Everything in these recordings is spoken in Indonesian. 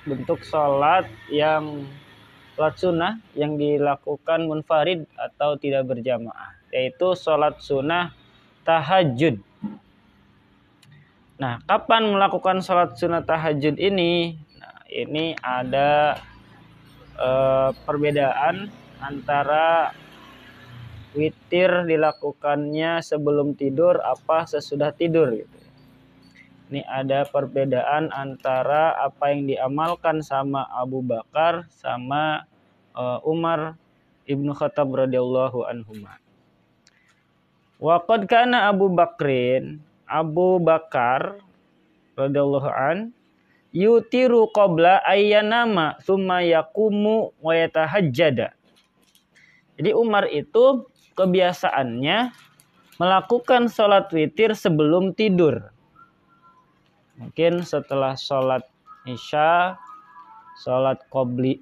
bentuk sholat sunnah yang dilakukan munfarid atau tidak berjamaah, yaitu sholat sunnah tahajud. Nah, kapan melakukan sholat sunnah tahajud ini? Nah, ini ada perbedaan antara witir dilakukannya sebelum tidur apa sesudah tidur gitu. Ini ada perbedaan antara apa yang diamalkan sama Abu Bakar sama Umar ibnu Khattab radhiyallahu anhuma. Wa qad kana Abu Bakar radhiyallahu an yutiru qabla ayyanama tsumma yaqumu wa yatahajjada. Jadi Umar itu kebiasaannya melakukan sholat witir sebelum tidur. Mungkin setelah sholat isya, sholat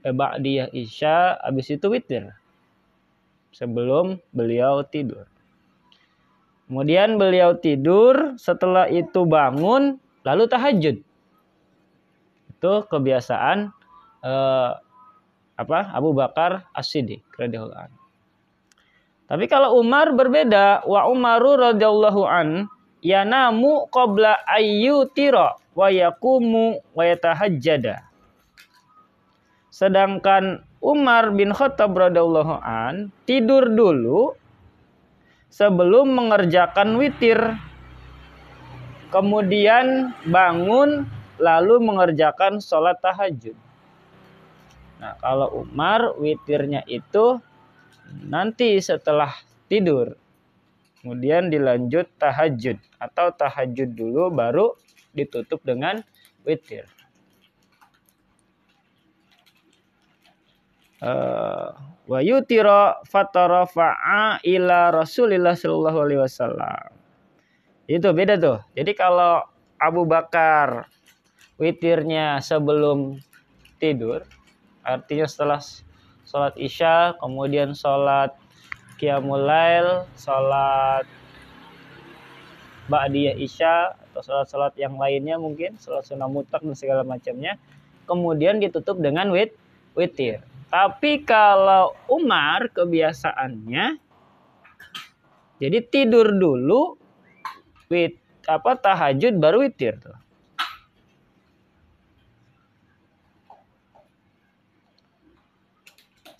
ba'diyah isya, habis itu witir sebelum beliau tidur. Kemudian beliau tidur, setelah itu bangun, lalu tahajud. Itu kebiasaan Abu Bakar As-Siddiq radhiyallahu anhu. Tapi kalau Umar berbeda, wa Umaru radhiyallahu an yanamu qabla ayyutira wa yaqumu wa yatahajjada. Sedangkan Umar bin Khattab radhiyallahu an tidur dulu sebelum mengerjakan witir. Kemudian bangun lalu mengerjakan sholat tahajud. Nah, kalau Umar witirnya itu nanti setelah tidur. Kemudian dilanjut tahajud atau tahajud dulu baru ditutup dengan witir. Wa yutira fatarafa'a ila Rasulillah sallallahu alaihi wasallam. Itu beda tuh. Jadi kalau Abu Bakar witirnya sebelum tidur, artinya setelah sholat isya, kemudian sholat qiyamul lail, sholat ba'diyah isya, atau sholat-sholat yang lainnya mungkin, sholat sunnah mutlak dan segala macamnya, kemudian ditutup dengan witir. Tapi kalau Umar kebiasaannya, jadi tidur dulu, tahajud baru witir tuh.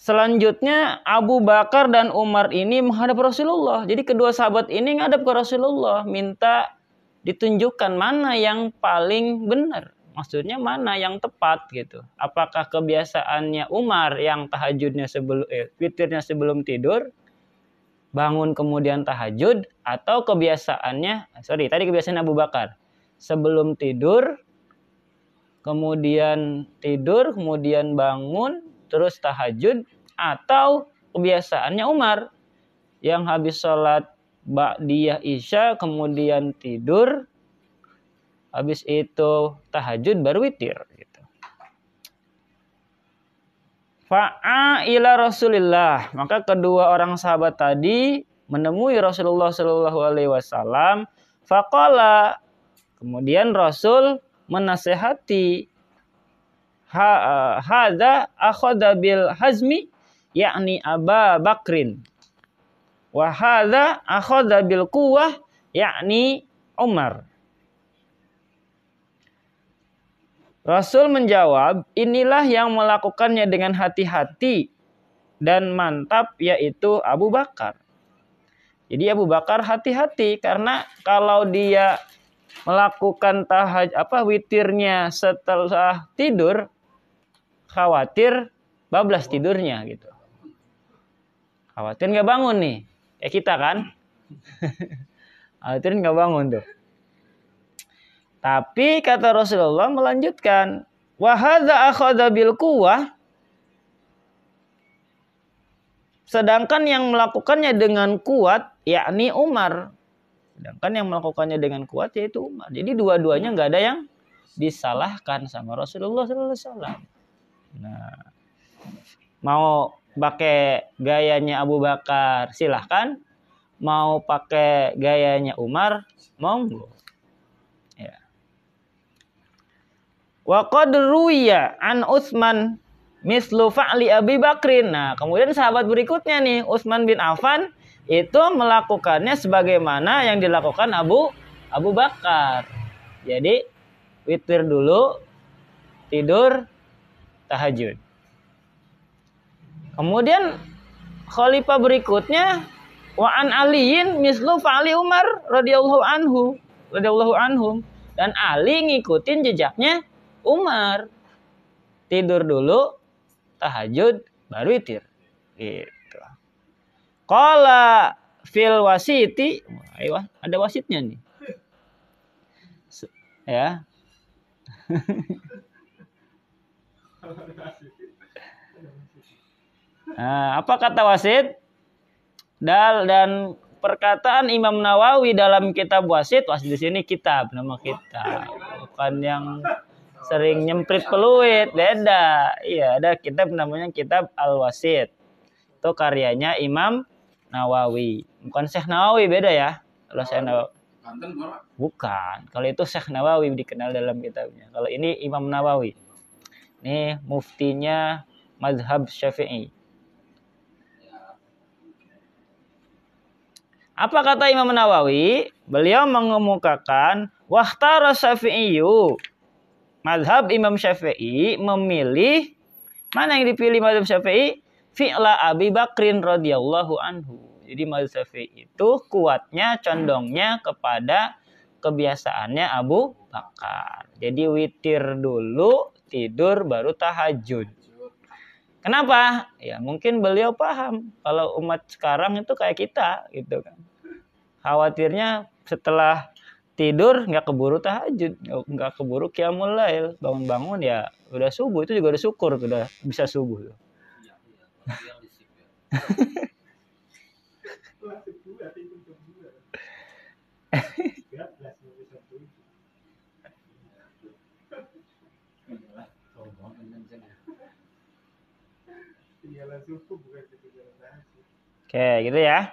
Selanjutnya Abu Bakar dan Umar ini menghadap Rasulullah. Jadi kedua sahabat ini menghadap ke Rasulullah, minta ditunjukkan mana yang paling benar. Maksudnya mana yang tepat gitu. Apakah kebiasaannya Umar yang tahajudnya witirnya sebelum tidur, bangun kemudian tahajud, atau tadi kebiasaan Abu Bakar sebelum tidur, kemudian bangun terus tahajud, atau kebiasaannya Umar yang habis sholat ba'diyah isya kemudian tidur, habis itu tahajud baru witir gitu. Fa'a ila Rasulillah, maka kedua orang sahabat tadi menemui Rasulullah sallallahu alaihi wasallam. Faqala, kemudian Rasul menasehati, hadza akhadha bil hazmi yakni Aba Bakrin, wa hadza akhadha bil quwwah yakni Umar. Rasul menjawab, inilah yang melakukannya dengan hati-hati dan mantap, yaitu Abu Bakar. Jadi Abu Bakar hati-hati, karena kalau dia melakukan witirnya setelah tidur, khawatir bablas tidurnya gitu. Khawatir nggak bangun nih, kayak kita kan? Khawatir nggak bangun tuh. Tapi kata Rasulullah melanjutkan, wa hadza akhadha bil quwwah, sedangkan yang melakukannya dengan kuat yakni Umar. Sedangkan yang melakukannya dengan kuat yaitu Umar. Jadi dua-duanya nggak ada yang disalahkan sama Rasulullah SAW. Nah, mau pakai gayanya Abu Bakar silahkan, mau pakai gayanya Umar monggo. Ya. Wa qad ruwiya an Utsman mislu fa'li Abi Bakrin. Nah, kemudian sahabat berikutnya nih, Utsman bin Affan itu melakukannya sebagaimana yang dilakukan Abu Bakar. Jadi witir dulu, tidur, tahajud. Kemudian khalifah berikutnya wa an aliyin mislu fa'li Umar radhiyallahu anhum, dan Ali ngikutin jejaknya Umar. Tidur dulu, tahajud, baru witir. Gitu. Qala fil wasiti, ayo ada wasitnya nih. Ya. Nah, apa kata wasit? Dan perkataan Imam Nawawi dalam kitab wasit di sini kitab, nama kitab, bukan yang sering nyemprit peluit, beda. Iya, ada kitab namanya kitab Al-Wasit. Itu karyanya Imam Nawawi. Bukan Syekh Nawawi, beda ya. Kalau Syekh Nawawi. Bukan. Kalau itu Syekh Nawawi dikenal dalam kitabnya. Kalau ini Imam Nawawi. Ini muftinya mazhab Syafi'i. Apa kata Imam Nawawi? Beliau mengemukakan wahtara Syafi'iyyu. Mazhab Imam Syafi'i memilih, mana yang dipilih mazhab Syafi'i? Fi'la Abi Bakrin radhiyallahu anhu. Jadi mazhab Syafi'i itu kuatnya, condongnya kepada kebiasaannya Abu Bakar. Jadi witir dulu, tidur, baru tahajud. Kenapa? Ya mungkin beliau paham kalau umat sekarang itu kayak kita gitu kan. Khawatirnya setelah tidur nggak keburu tahajud, nggak keburu qiyamul lail, bangun-bangun ya udah subuh, itu juga udah syukur udah bisa subuh. Oke, gitu ya.